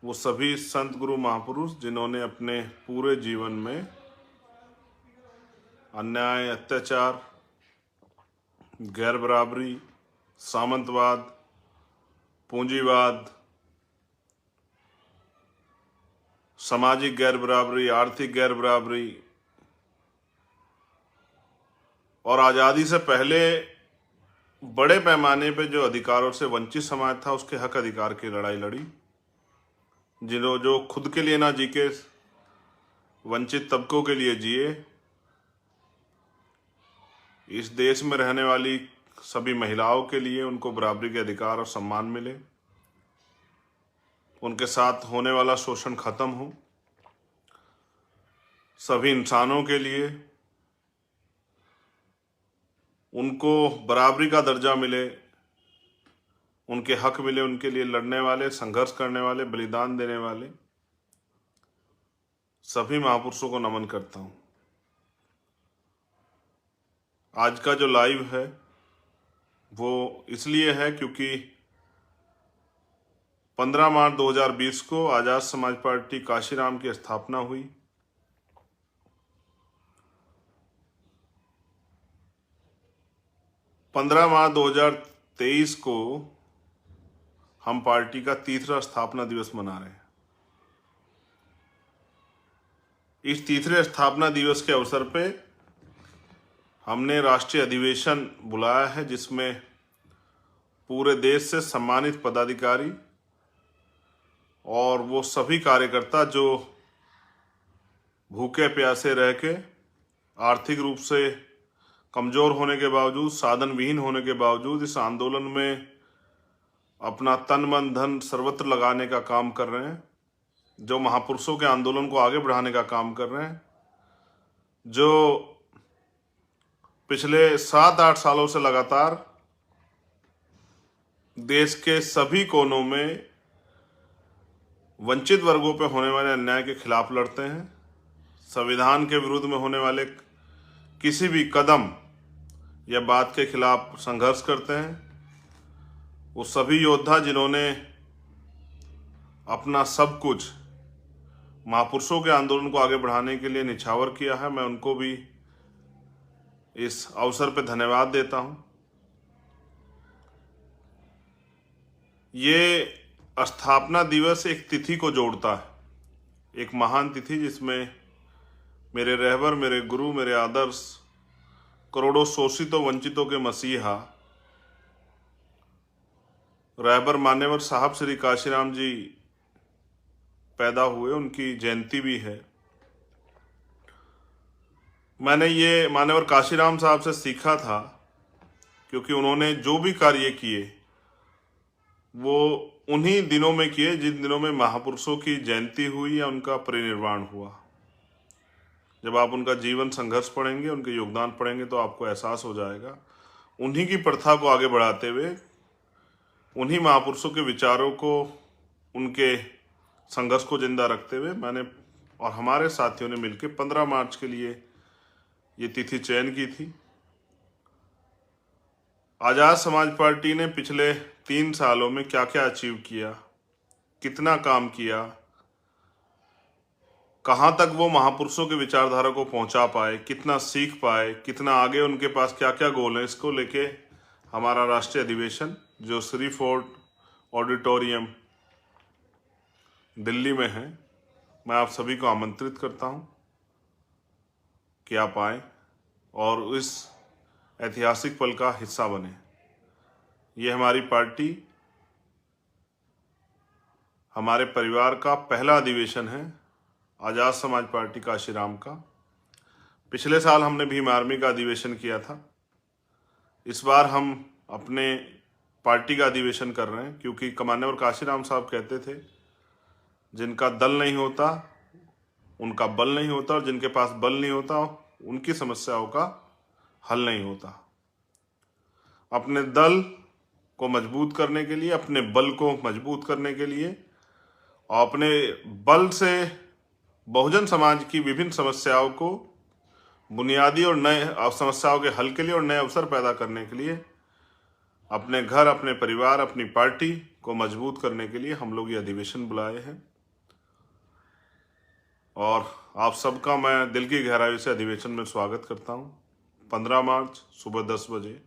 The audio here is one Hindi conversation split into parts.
वो सभी संत गुरु महापुरुष जिन्होंने अपने पूरे जीवन में अन्याय, अत्याचार, गैर बराबरी, सामंतवाद, पूंजीवाद, सामाजिक गैर बराबरी, आर्थिक गैर बराबरी और आज़ादी से पहले बड़े पैमाने पे जो अधिकारों से वंचित समाज था उसके हक अधिकार की लड़ाई लड़ी। जो खुद के लिए ना जी के वंचित तबकों के लिए जिए। इस देश में रहने वाली सभी महिलाओं के लिए उनको बराबरी के अधिकार और सम्मान मिले, उनके साथ होने वाला शोषण खत्म हो, सभी इंसानों के लिए उनको बराबरी का दर्जा मिले, उनके हक मिले, उनके लिए लड़ने वाले, संघर्ष करने वाले, बलिदान देने वाले सभी महापुरुषों को नमन करता हूं। आज का जो लाइव है वो इसलिए है क्योंकि 15 मार्च 2020 को आजाद समाज पार्टी काशीराम की स्थापना हुई। पंद्रह मार्च 2023 को हम पार्टी का तीसरा स्थापना दिवस मना रहे हैं। इस तीसरे स्थापना दिवस के अवसर पे हमने राष्ट्रीय अधिवेशन बुलाया है जिसमें पूरे देश से सम्मानित पदाधिकारी और वो सभी कार्यकर्ता जो भूखे प्यासे रह के आर्थिक रूप से कमजोर होने के बावजूद, साधन विहीन होने के बावजूद इस आंदोलन में अपना तन मन धन सर्वत्र लगाने का काम कर रहे हैं, जो महापुरुषों के आंदोलन को आगे बढ़ाने का काम कर रहे हैं, जो पिछले 7-8 सालों से लगातार देश के सभी कोनों में वंचित वर्गों पर होने वाले अन्याय के खिलाफ लड़ते हैं, संविधान के विरुद्ध में होने वाले किसी भी कदम या बात के खिलाफ संघर्ष करते हैं। वो सभी योद्धा जिन्होंने अपना सब कुछ महापुरुषों के आंदोलन को आगे बढ़ाने के लिए निछावर किया है, मैं उनको भी इस अवसर पर धन्यवाद देता हूं। ये स्थापना दिवस एक तिथि को जोड़ता है, एक महान तिथि जिसमें मेरे रहबर, मेरे गुरु, मेरे आदर्श, करोड़ों शोषितों वंचितों के मसीहा रहबर मान्यवर साहब श्री काशीराम जी पैदा हुए, उनकी जयंती भी है। मैंने ये मान्यवर काशीराम साहब से सीखा था क्योंकि उन्होंने जो भी कार्य किए वो उन्हीं दिनों में किए जिन दिनों में महापुरुषों की जयंती हुई या उनका परिनिर्वाण हुआ। जब आप उनका जीवन संघर्ष पढ़ेंगे, उनके योगदान पढ़ेंगे तो आपको एहसास हो जाएगा। उन्हीं की प्रथा को आगे बढ़ाते हुए, उन्हीं महापुरुषों के विचारों को, उनके संघर्ष को जिंदा रखते हुए मैंने और हमारे साथियों ने मिलकर 15 मार्च के लिए ये तिथि चयन की थी। आजाद समाज पार्टी ने पिछले 3 सालों में क्या क्या अचीव किया, कितना काम किया, कहाँ तक वो महापुरुषों के विचारधारा को पहुंचा पाए, कितना सीख पाए, कितना आगे उनके पास क्या क्या गोल है, इसको लेके हमारा राष्ट्रीय अधिवेशन जो श्री फोर्ट ऑडिटोरियम दिल्ली में है, मैं आप सभी को आमंत्रित करता हूं कि आप आए और इस ऐतिहासिक पल का हिस्सा बने। ये हमारी पार्टी, हमारे परिवार का पहला अधिवेशन है, आजाद समाज पार्टी काशीराम का। पिछले साल हमने भीम आर्मी का अधिवेशन किया था। इस बार हम अपने पार्टी का अधिवेशन कर रहे हैं क्योंकि मान्यवर काशीराम साहब कहते थे, जिनका दल नहीं होता उनका बल नहीं होता और जिनके पास बल नहीं होता उनकी समस्याओं का हल नहीं होता। अपने दल को मजबूत करने के लिए, अपने बल को मजबूत करने के लिए और अपने बल से बहुजन समाज की विभिन्न समस्याओं को बुनियादी और नए समस्याओं के हल के लिए और नए अवसर पैदा करने के लिए अपने घर, अपने परिवार, अपनी पार्टी को मजबूत करने के लिए हम लोग ये अधिवेशन बुलाए हैं और आप सबका मैं दिल की गहराई से अधिवेशन में स्वागत करता हूं। 15 मार्च सुबह 10 बजे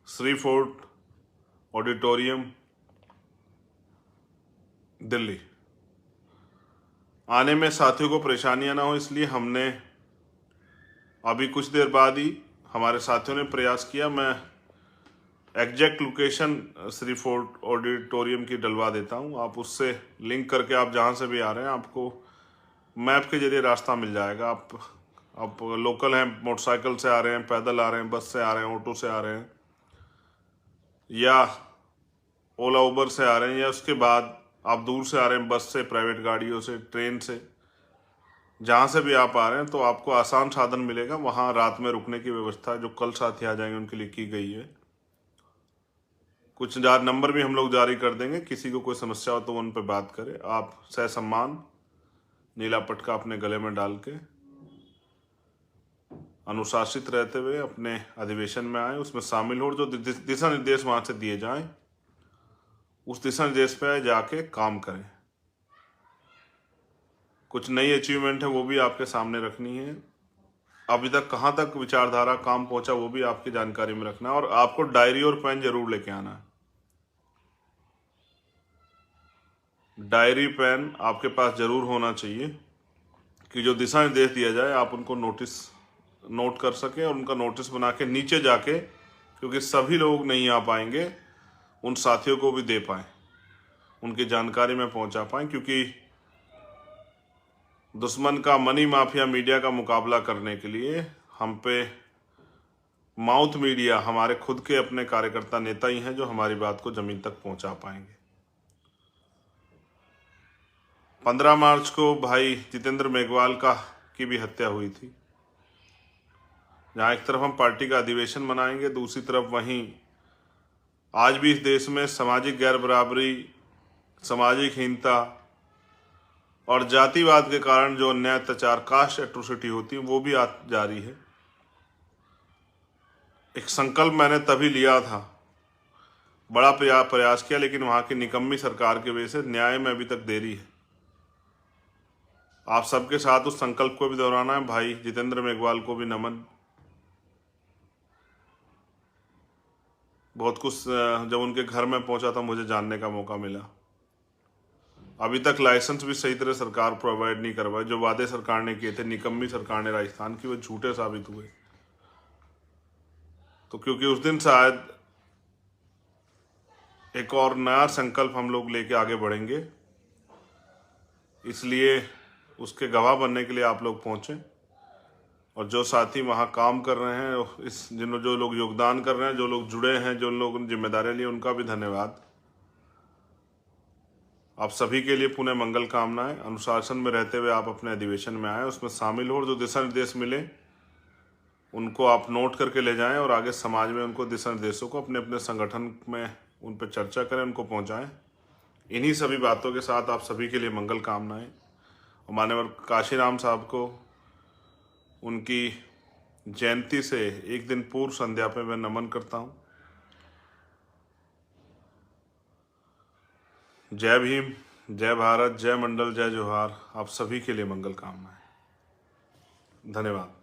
श्री फोर्ट ऑडिटोरियम, दिल्ली। आने में साथियों को परेशानियां ना हो इसलिए हमने अभी कुछ देर बाद ही हमारे साथियों ने प्रयास किया। मैं exact location Shri fort auditorium की डलवा देता हूं। आप उससे लिंक करके आप जहां से भी आ रहे हैं आपको मैप के जरिए रास्ता मिल जाएगा। आप लोकल हैं, मोटरसाइकिल से आ रहे हैं, पैदल आ रहे हैं, बस से आ रहे हैं, ऑटो से आ रहे हैं या ओला उबर से आ रहे हैं, या उसके बाद आप दूर से आ रहे हैं बस से, प्राइवेट गाड़ियों से, ट्रेन से, जहाँ से भी आप आ रहे हैं तो आपको आसान साधन मिलेगा। वहाँ रात में रुकने की व्यवस्था जो कल साथी आ जाएंगे उनके लिए की गई है। कुछ नंबर भी हम लोग जारी कर देंगे, किसी को कोई समस्या हो तो उन पर बात करें। आप ससम्मान नीला पटका अपने गले में डाल के अनुशासित रहते हुए अपने अधिवेशन में आए, उसमें शामिल हो। जो दिशा निर्देश वहाँ से दिए जाएं उस दिशा निर्देश पे जाके काम करें। कुछ नई अचीवमेंट है वो भी आपके सामने रखनी है। अभी तक कहाँ तक विचारधारा काम पहुंचा वो भी आपकी जानकारी में रखना है। और आपको डायरी और पेन जरूर लेके आना है। डायरी पेन आपके पास जरूर होना चाहिए कि जो दिशा निर्देश दिया जाए आप उनको नोट कर सकें और उनका नोटिस बना के नीचे जाके, क्योंकि सभी लोग नहीं आ पाएंगे, उन साथियों को भी दे पाएं, उनकी जानकारी में पहुंचा पाएं। क्योंकि दुश्मन का मनी माफिया मीडिया का मुकाबला करने के लिए हम पे माउथ मीडिया हमारे खुद के अपने कार्यकर्ता नेता ही हैं जो हमारी बात को जमीन तक पहुंचा पाएंगे। 15 मार्च को भाई जितेंद्र मेघवाल की भी हत्या हुई थी। जहां एक तरफ हम पार्टी का अधिवेशन मनाएंगे, दूसरी तरफ वहीं आज भी इस देश में सामाजिक गैर बराबरी, सामाजिक हीनता और जातिवाद के कारण जो अन्याय, अत्याचार, कास्ट एट्रोसिटी होती है वो भी जारी है। एक संकल्प मैंने तभी लिया था, बड़ा प्रयास किया, लेकिन वहां की निकम्मी सरकार की वजह से न्याय में अभी तक देरी है। आप सबके साथ उस संकल्प को भी दोहराना है। भाई जितेंद्र मेघवाल को भी नमन। बहुत कुछ जब उनके घर में पहुंचा था मुझे जानने का मौका मिला। अभी तक लाइसेंस भी सही तरह सरकार प्रोवाइड नहीं करवाए। जो वादे सरकार ने किए थे, निकम्मी सरकार ने राजस्थान की, वो झूठे साबित हुए। तो क्योंकि उस दिन शायद एक और नया संकल्प हम लोग लेके आगे बढ़ेंगे, इसलिए उसके गवाह बनने के लिए आप लोग पहुंचे। और जो साथी वहां काम कर रहे हैं, जो लोग योगदान कर रहे हैं, जो लोग जुड़े हैं, जो लोग जिम्मेदारियां ली, उनका भी धन्यवाद। आप सभी के लिए पुनः मंगल कामनाएं। अनुशासन में रहते हुए आप अपने अधिवेशन में आए, उसमें शामिल हो और जो दिशा निर्देश मिले उनको आप नोट करके ले जाएं और आगे समाज में उनको दिशा निर्देशों को अपने अपने संगठन में उन पर चर्चा करें, उनको पहुंचाएं। इन्हीं सभी बातों के साथ आप सभी के लिए मंगल कामनाएं। और माननीय काशीराम साहब को उनकी जयंती से एक दिन पूर्व संध्या पे मैं नमन करता हूं। जय भीम, जय भारत, जय मंडल, जय जोहार। आप सभी के लिए मंगल कामनाएं। धन्यवाद।